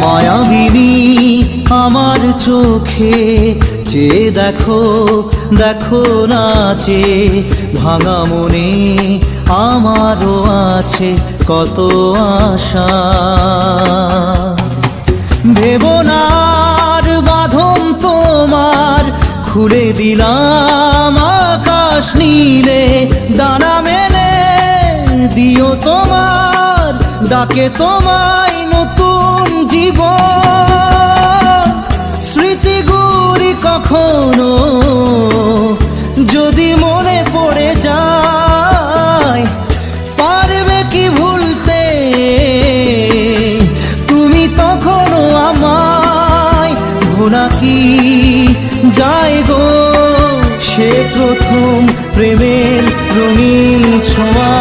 মায়াবিনী আমার চোখে চেয়ে দেখো, দেখো নাচে ভাঙা মনে আমারও আছে কত আশা। ভেবনার বাঁধন তোমার খুলে দিলাম আকাশ নীলে, ডানা মেলে দিও তোমার ডাকে তোমায় নতুন জীবন। স্মৃতিগুলি কখনো যদি মনে পড়ে যায়, পারবে কি ভুলতে তুমি তখনো আমায়? ভোলা কি যায় গো সে প্রথম প্রেমের রঙিন ছোঁয়া।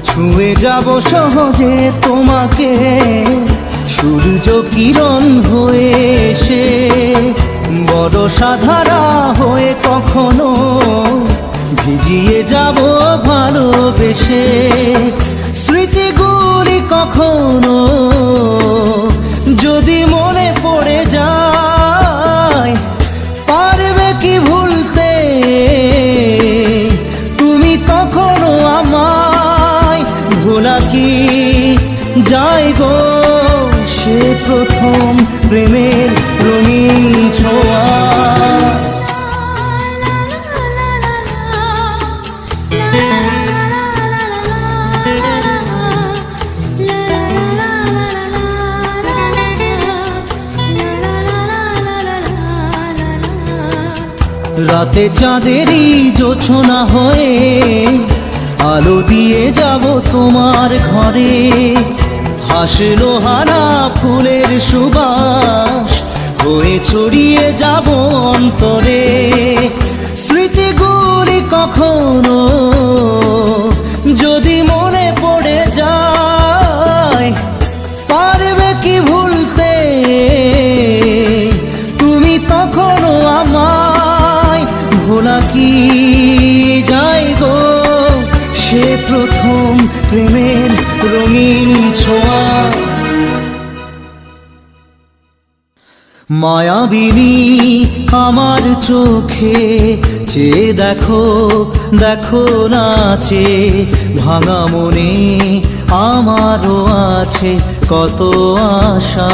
ছুঁয়ে যাব সহজে তোমাকে সূর্য কিরণ হয়ে এসে, বড় সাধারা হয়ে কখনো ভিজিয়ে যাব ভালোবেসে। স্মৃতিগুলি কখনো যদি মনে পড়ে যায়, পারবে কি ভুলতে তুমি তখনো আমায়? ভোলা কি যায় গো সে প্রথম প্রেমের রঙিন ছোঁয়া। রাতে চাঁদেরই জোছনা হয়ে আলো দিয়ে যাব তোমার ঘরে, হাসলো হানা ফুলের সুবাস হয়ে ছড়িয়ে যাব অন্তরে। স্মৃতিগুলি কখনো যদি মনে পড়ে যায়, পারবে কি ভুলতে তুমি তখনো আমায়? ভোলা কি যায় গো সে প্রথম প্রেমের রঙিন ছোঁয়া। মায়াবিনী আমার চোখে চেয়ে দেখো, দেখো নাচে ভাঙা মনে আমারও আছে কত আশা।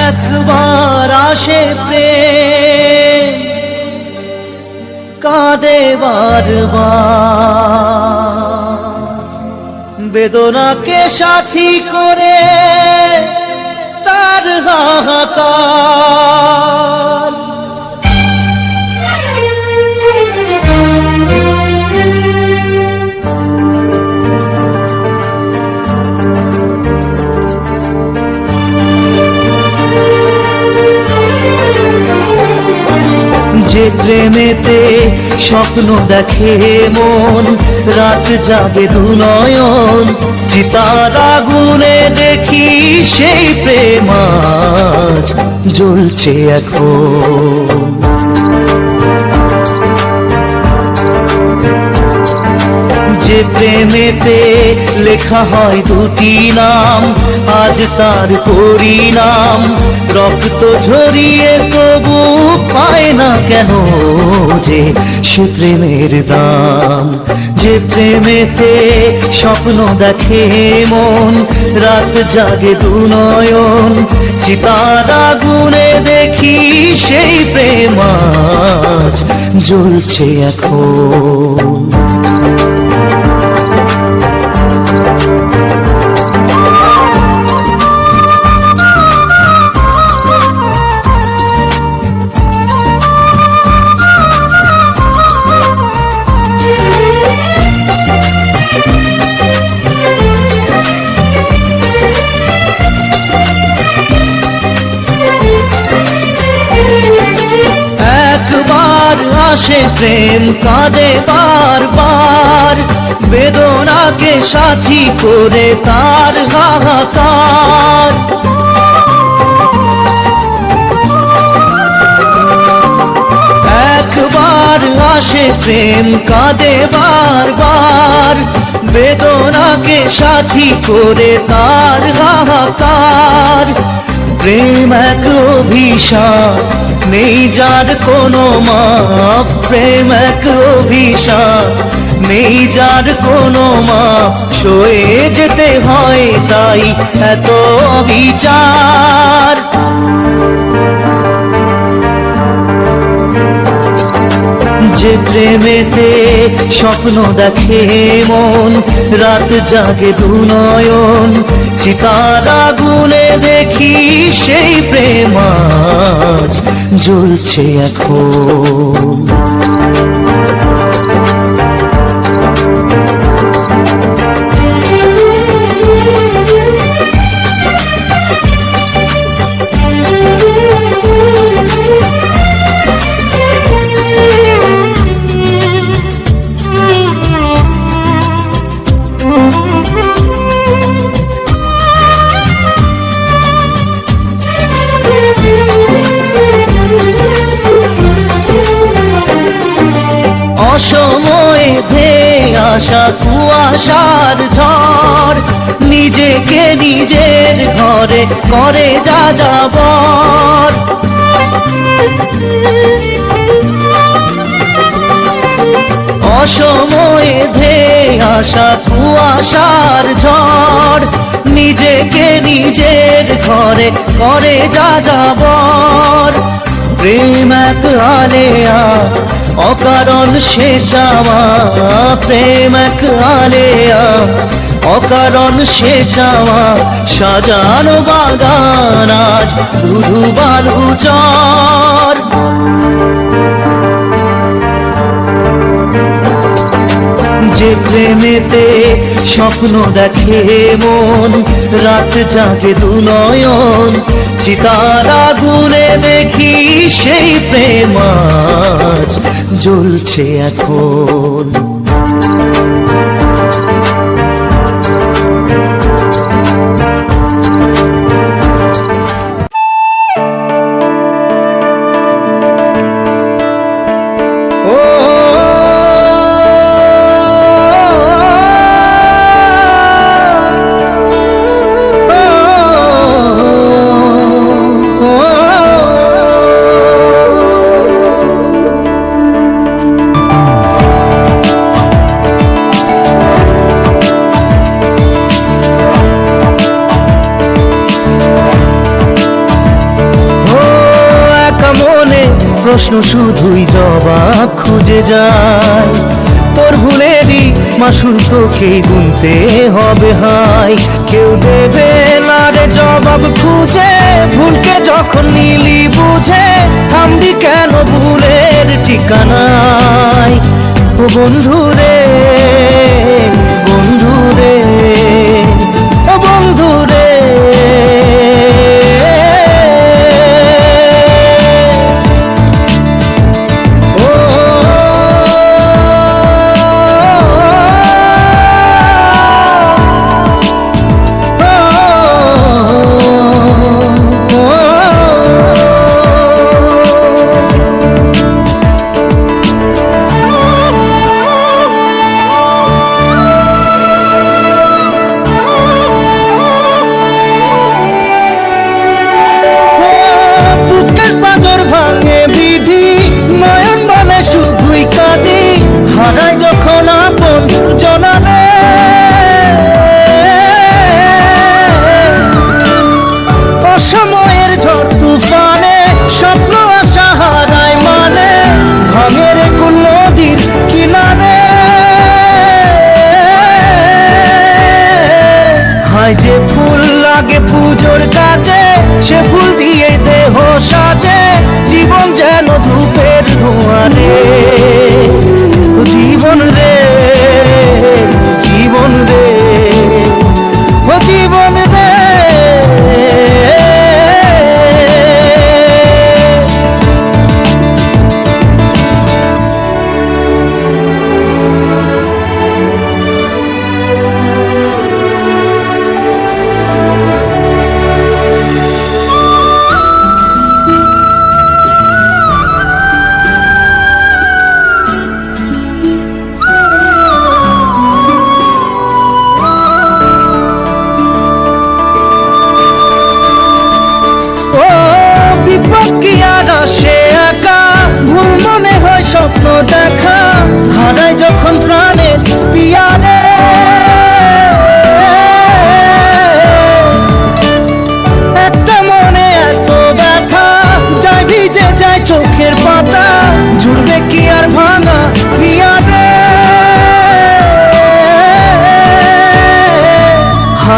একবার আসে প্রেম কাঁদে বারবার, বেদনাকে সাথী করে তার হাহাকার। প্রেমেতে স্বপ্ন দেখে মন, রাত জাগে দু নয়ন, চিতার আগুনে দেখি সেই প্রেম আজ জ্বলছে এখন। যে প্রেমেতে লেখা হয় দুটি নাম, আজ তার পরিণাম রক্ত ঝরিয়ে তবু পায় না কেন যে সে প্রেমের দাম। যে প্রেমেতে স্বপ্ন দেখে মন, রাত জাগে দু নয়ন, চিতার আগুনে দেখি সেই প্রেম আজ জ্বলছে এখন। আসে প্রেম কাঁদে বারবার, বেদনাকে সাথী করে তার হাহাকার। একবার আসে প্রেম কাঁদে বারবার, বেদনাকে সাথী করে তার হাহাকার। প্রেম এক অভিশাপ নেই যার কোনো মাপ, প্রেম এক অভিশাপ নেই যার কোনো মাপ, সয়ে যেতে হয় তাই এত বিচার। যে প্রেমেতে স্বপ্ন দেখে মন, রাত জাগে দু নয়ন, চিতার আগুনে দেখি সেই প্রেম আজ জ্বলছে এখন। অসময়ে ধেয়ে আসা কুয়াশার ঝড়, নিজেকে নিজের ঘরে করে যা যাবর। অসময়ে ধেয়ে আসা কুয়াশার ঝড়, নিজেকে নিজের ঘরে করে যা যাবর। প্রেম এক আলেয়া অকারণ সে চাওয়া, প্রেম এক আলেয়া অকারণ সে চাওয়া, সাজানো বাগান আজ ধুধু বালু চর। যে প্রেমেতে স্বপ্ন দেখে মন, রাত জাগে দু নয়ন, চিতার আগুনে দেখি সেই প্রেম আজ জ্বলছে এখন। প্রশ্ন শুধুই জবাব খুঁজে যায়, তোর ভুলেরই মাসুল তোকেই গুনতে হবে হাই। কেউ দেবে না রে জবাব খুঁজে, ভুলকে যখন নিলি বুঝে, থামবি কেন ভুলের ঠিকানায়। ও বন্ধু রে, বন্ধু রে, ও বন্ধু রে, ও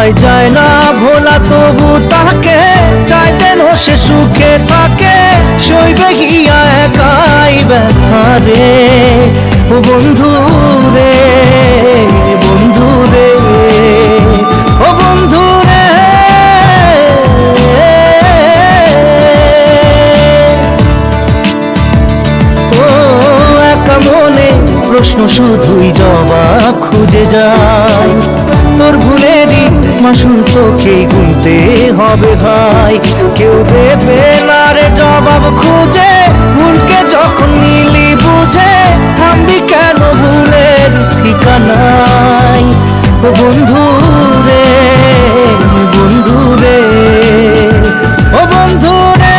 হয় যায় না ভোলা, তবু তাকে চাই যেন সে সুখে থাকে। সইবে গিয়া একাই ব্যথা রে, ও বন্ধু রে, বন্ধু রে, ও বন্ধু রে। ও একা মনে প্রশ্ন শুধুই জবাব খুঁজে যায়। তোর ভুলেরই মাসুল তোকেই গুনতে হবে ভাই, কেউ দেবে না রে জবাব খুঁজে। ভুলকে যখন নিলি বুঝে, থামবি কেন ভুলের ঠিকানায়। ও বন্ধু রে, বন্ধু রে, ও বন্ধু রে।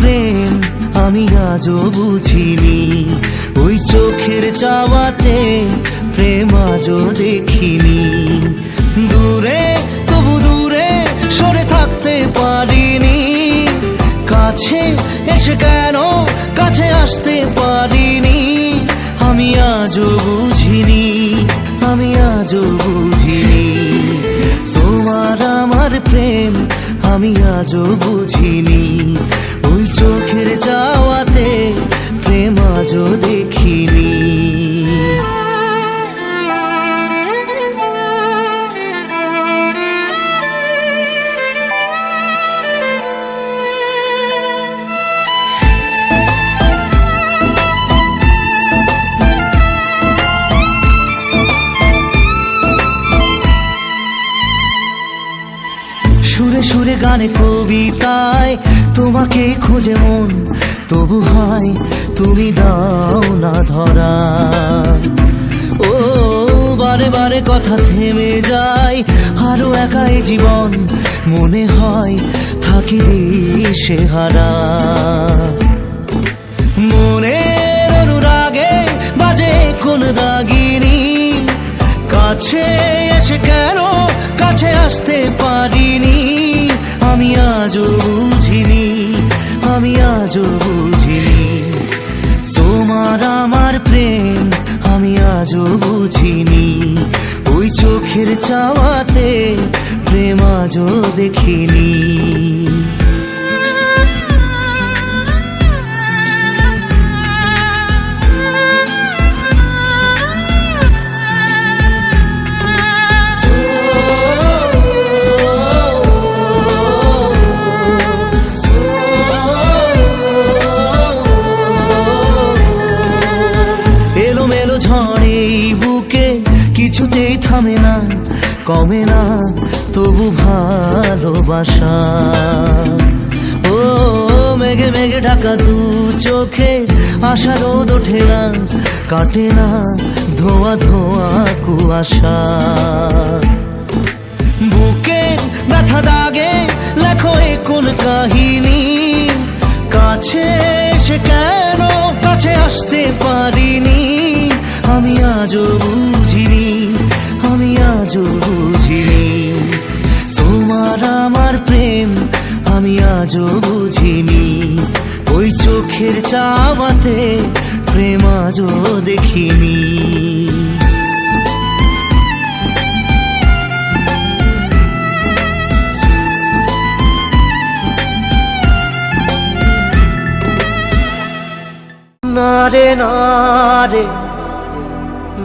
প্রেম আমি আজও বুঝিনি, ওই চোখের চাওয়াতে প্রেম আজও দেখিনি। দূরে তবু দূরে সরে থাকতে পারিনি, কাছে এসে কেন কাছে আসতে পারিনি। আমি আজও বুঝিনি, আমি আজও বুঝিনি, তোমার আমার প্রেম আমি আজও বুঝিনি। ওই চোখের চাওয়াতে প্রেম আজও দেখিনি। সুরে সুরে গানে কবিতায় তোমাকে খোঁজে মন, তবু হয় তুমি দাও না ধরা। ও বারে বারে কথা থেমে যায়, আরো একাই জীবন মনে হয় থাকি দিশে হারা। মনের অনুরাগে বাজে কোন রাগিনী, কাছে এসে কেন কাছে আসতে পারিনি। আমি আজও বুঝিনি, আমি আজও বুঝিনি, তোমার আমার প্রেম আমি আজও বুঝিনি। ওই চোখের চাওয়াতে প্রেম আজও দেখিনি। কিছুতেই থামে না, কমে না তবু ভালোবাসা। ও মেঘে মেঘে ঢাকা দু চোখে আশা রোদ ওঠে না, কাটে না ধোয়া ধোয়া কুয়াশা। বুকে ব্যথা দাগে লেখো এ কোন কাহিনী, কাছে এসে কেন কাছে আসতে পারিনি। আমি আজও বুঝিনি, আমি আজও বুঝিনি, তোমার আমার প্রেম আমি আজও বুঝিনি। ওই চোখের চাওয়াতে প্রেম আজও দেখিনি। না রে না রে,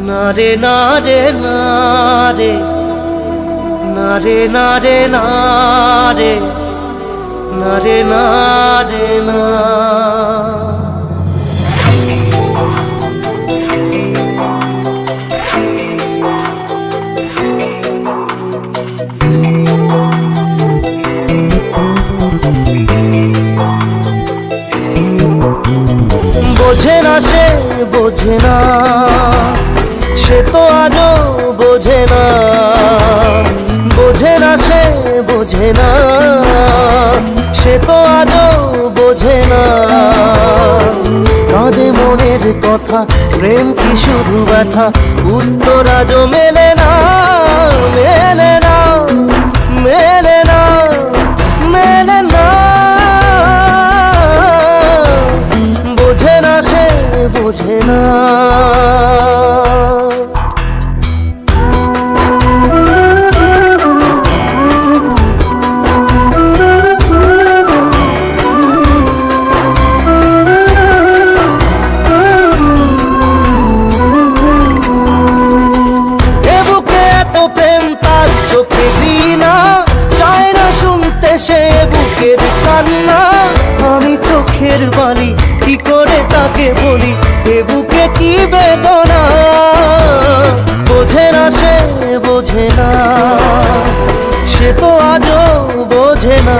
না রে না রে না রে, না রে না রে না রে, না রে না রে না। কাঁদে মনের কথা, প্রেম কি শুধু ব্যথা, উত্তর আজও মেলে না, মেলে না, মেলে না, মেলে না। বোঝে না সে, বোঝে না। চোখে দিনা চায় না শুনতে সে বুকের কান্না। আমি চোখের বালি কি করে তাকে বলি, এ বুকে কি বেদনা। বোঝে না সে, বোঝে না, সে তো আজও বোঝে না।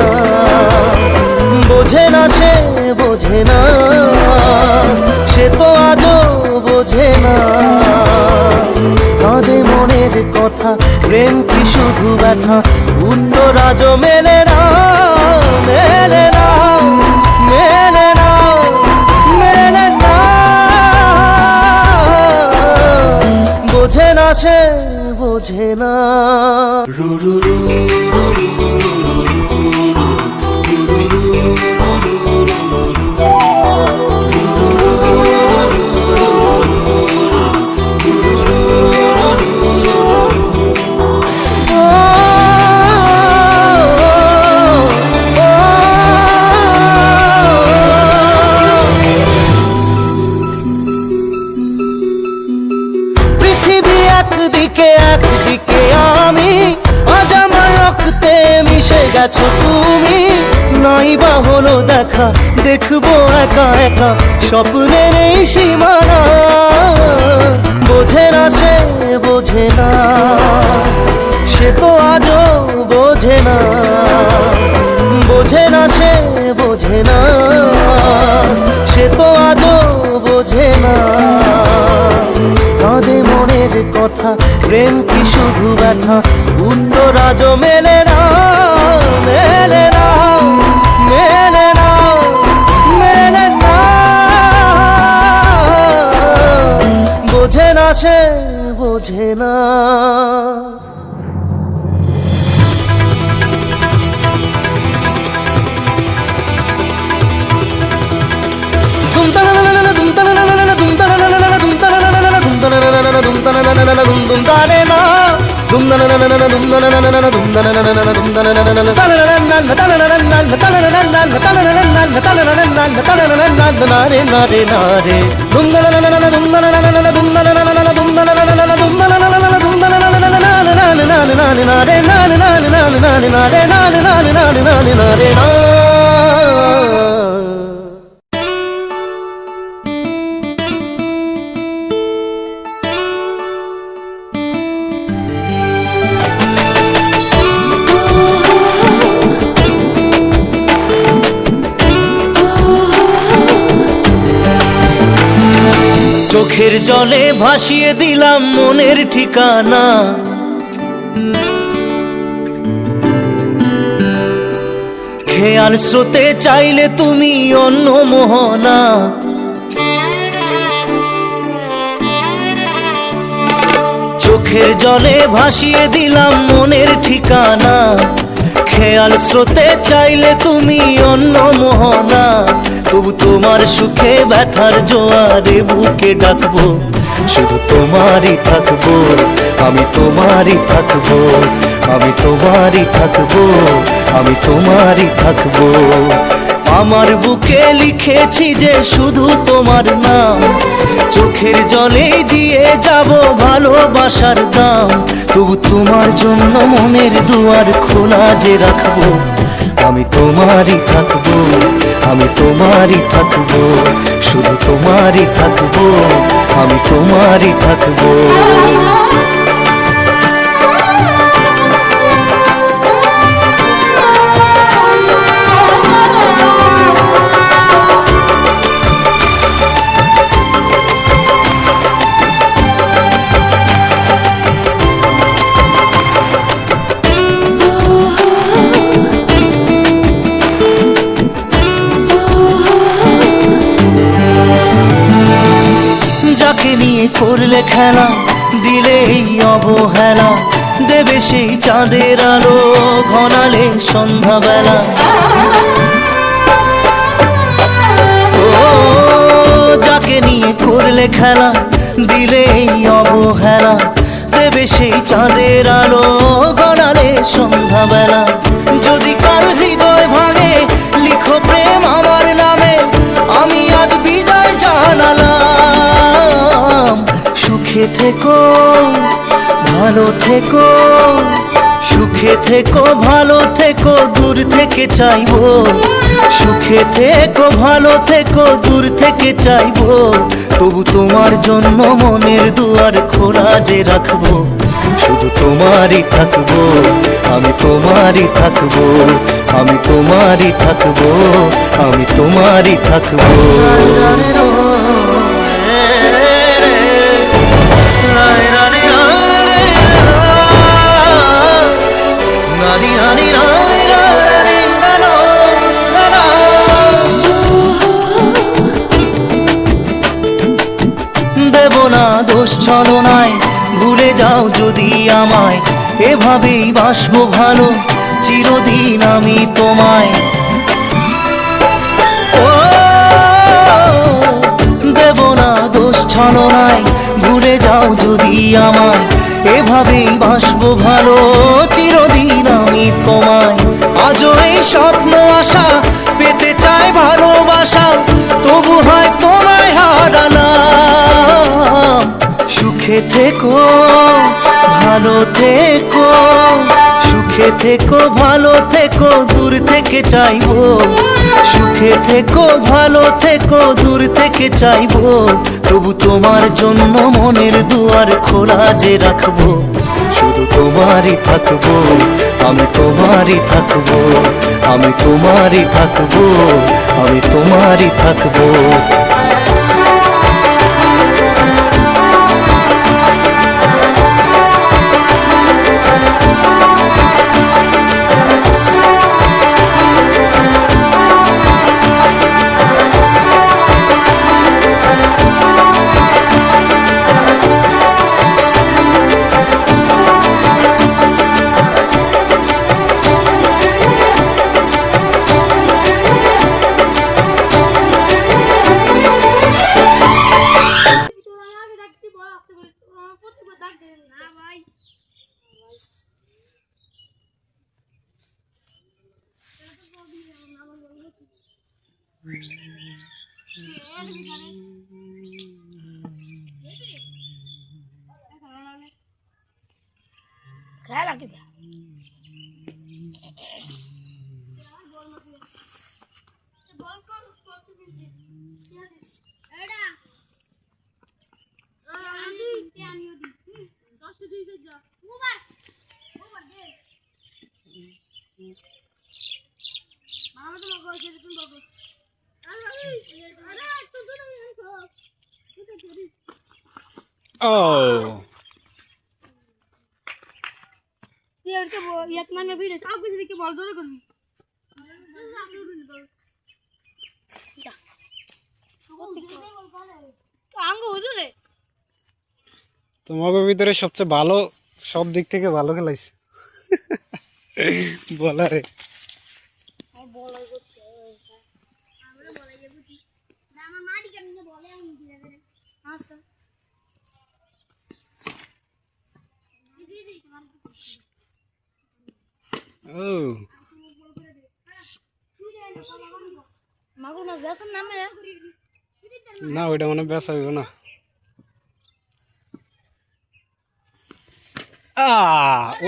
বোঝে না সে, বোঝে না, সে তো আজও বোঝে না। কাঁদে মনের কথা, প্রেম কি শুধু ব্যথা, উত্তর আজও মেলে না, মেলে না, মেলে না, মেলে না। বোঝে না সে, বোঝে না। একদিকে একদিকে আমি, আজ আমার রক্তে মিশে গেছো তুমি। নাই বা হলো দেখা, দেখবো একা একা স্বপ্নের এই সীমানা। বোঝে না সে, বোঝে না, সে তো আজও বোঝে না। বোঝে না সে, বোঝে না, সে তো আজও বোঝে না। কাঁদে মনের কথা, প্রেম কি শুধু ব্যথা, উত্তর আজও মেলে না, মেলে না, মেলে না, মেলে না। বোঝে না সে, বোঝে না। চোখের জলে ভাসিয়ে দিলাম মনের ঠিকানা। খেয়াল স্রোতে চাইলে তুমি অন্য মোহনা। চোখের জলে ভাসিয়ে দিলাম মনের ঠিকানা। খেয়াল স্রোতে চাইলে তুমি অন্য মোহনা। তবু তোমার সুখে ব্যথার জোয়ারে বুকে ডাকবো, শুধু তোমারই থাকবো, আমি তোমারই থাকবো, আমি তোমারই থাকবো, আমি তোমারই থাকবো। আমার বুকে লিখেছি যে শুধু তোমার নাম, চোখের জলে দিয়ে যাব ভালোবাসার দাম। তবু তোমার জন্য মনের দুয়ার খোলা যে রাখবো, আমি তোমারই থাকবো, আমি তোমারই থাকবো, শুধু তোমারই থাকবো, আমি তোমারই থাকবো। করলে খেলা, দিলে এই অবহেলা, দেবে সেই চাঁদের আলো ঘনালে সন্ধ্যাবেলা। ও যাকে নিয়ে করলে খেলা, দিলে এই অবহেলা, দেবে সেই চাঁদের আলো ঘনালে সন্ধ্যাবেলা। যদি কাল হৃদয় ভাঙে, লিখো প্রেম আমার নামে, আমি আজ বিদায় জানালাম। সুখে থেকো, ভালো থেকো, সুখে থেকো, ভালো থেকো, দূর থেকে চাইবো। সুখে থেকো, ভালো থেকো, দূর থেকে চাইবো। তবু তোমার জন্য মনের দুয়ার খোলা যে রাখবো। শুধু তোমারই থাকবো, আমি তোমারই থাকবো, আমি তোমারই থাকবো, আমি তোমারই থাকবো। দেব না দোষ ছলনায়, ভুলে যাও যদি আমায়, এভাবেই বাসবো ভালো চিরদিন আমি তোমায়। ও দেব না দোষ ছলনায়, ভুলে যাও যদি আমায়, এভাবেই বাসবো ভালো চিরদিন আমি তোমায়। আজও এই স্বপ্ন আশা, পেতে চাই ভালোবাসা, তবু হয় তোমায় হারালাম। সুখে থেকো, ভালো থেকো, সুখে থেকো, ভালো থেকো, দূর থেকে চাইবো। সুখে থেকো, ভালো থেকো, দূর থেকে চাইবো। তবু তোমার জন্য মনের দুয়ার খোলা যে রাখবো। শুধু তোমারই থাকবো, আমি তোমারই থাকবো, আমি তোমারই থাকবো, আমি তোমারই থাকবো। খেলা কি Oh. एक नाम में भी आप किसी के बॉल जोड़े कर आंगो हो रे তোমাদের ভিতরে সবচেয়ে ভালো, সব দিক থেকে ভালো খেলাইছে বলারে। আর বলাই করছে আমরা বলাই যাবো কি না আমার মাটি কেন বলে আমি দিলা রে আচ্ছা দিদি তোমার ও মাগুর মাছ বেসার নামে না, ওইটা মানে বেচা হইব না।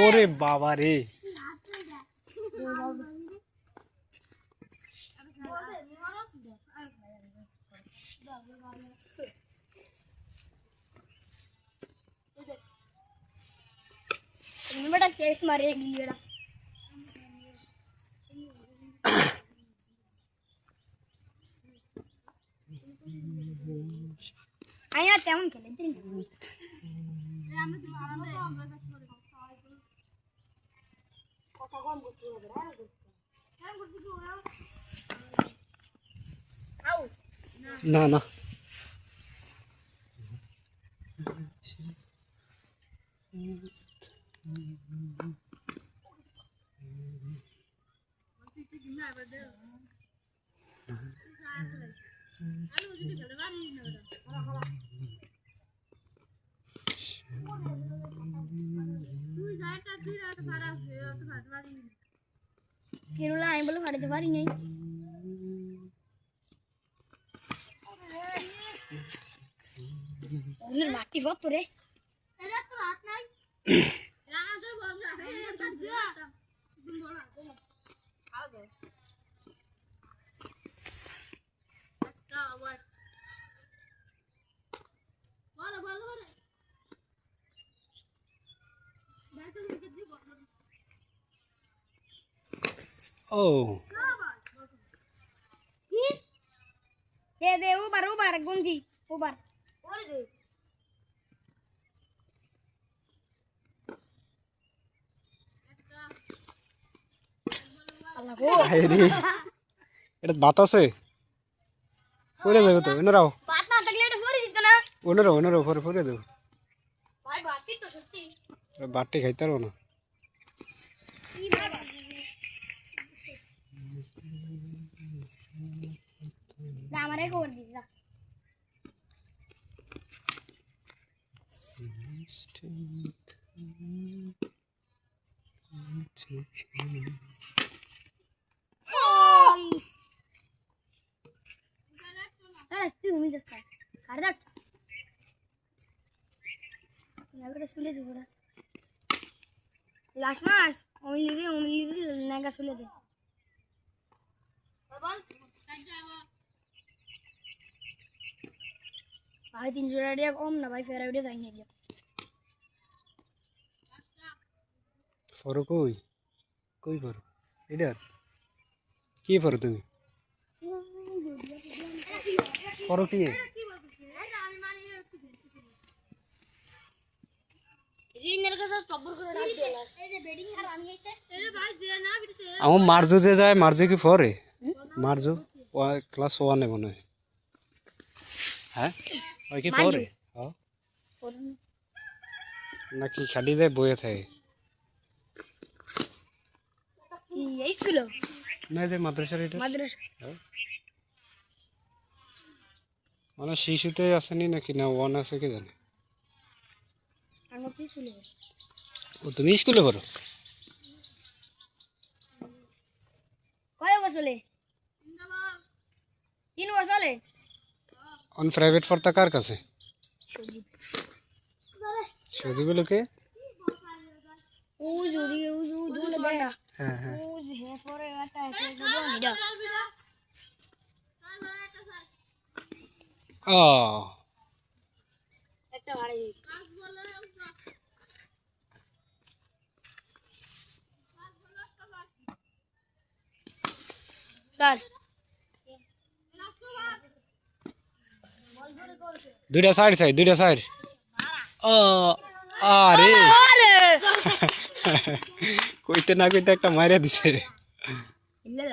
ওরে বাবা রে, बेटा केस मारे एक बेटा आया तेमन खेले दिन না না কেরলা আমি বলে ফাটাতে পারি নাই। মাটি ভক্ত রে হাত নাই ও দে দে উবার উবার গঞ্জি উবার রে এটা বাতাসে পরে দেবো তো এনারাও বাত না থাকলে এটা পরে দিত না ওনারাও পরে দেবো ভাই বাতি তো সত্যি বাটটি খাইতে পারবো না আমারে খবর দিস যা তুই ঘুমিয়ে যাস কার দেখ শুলে দিব লাস্ট মাস অমিলি নাগা শুলে দে ভাই 300 টাকা কম না ভাই ফেরা উঠে যাই না পরো কই পরো এটা কি পরো তুমি পরো কি আমার মার্জু যে যায় মার্জু কি পরে মার্জু ক্লাস 1 এ মনে হয় হ্যাঁ ওই কি পরে নাকি খালি যায় বইয়ে থাকে এই ছিল না যে মাদ্রাসার এটা মাদ্রাসা মানে শিশুতে আসেনি নাকি না 1 আছে কি জানে আমার কি ছিল ও তুমি স্কুলে পড়ো কয় বছরে 3 বছরে অন প্রাইভেট পড়তা কার কাছে সজিবুলকে ও যদি ও দুলে দেয় হ্যাঁ হ্যাঁ ও হে পরে আটা এটা বনিডা ও একটা বাড়ি স্যার দুইটা সাইড ও আরে কইতে না কইতে একটা মাইরা দিছে ইল্লা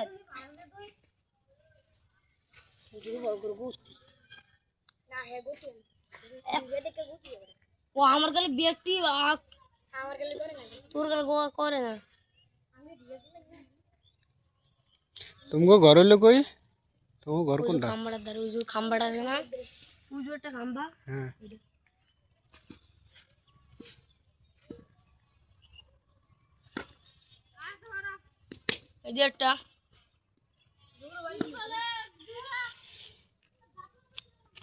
যদি বড় করে গুতি না হে গুতি যেটাকে গুতি ও আমার গলে ব্যক্তি আমার গলে করে না তোর গলে করে না तुमको घर हलो कोई तुमको घर कौन दा খাম্বাড়া দার ওই যে খাম্বাড়া আছে না ওই যে একটা খাম্বা हां এই যে একটা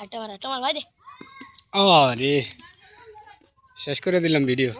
একটা মার ভাই দে अरे शेष करे दिलाम वीडियो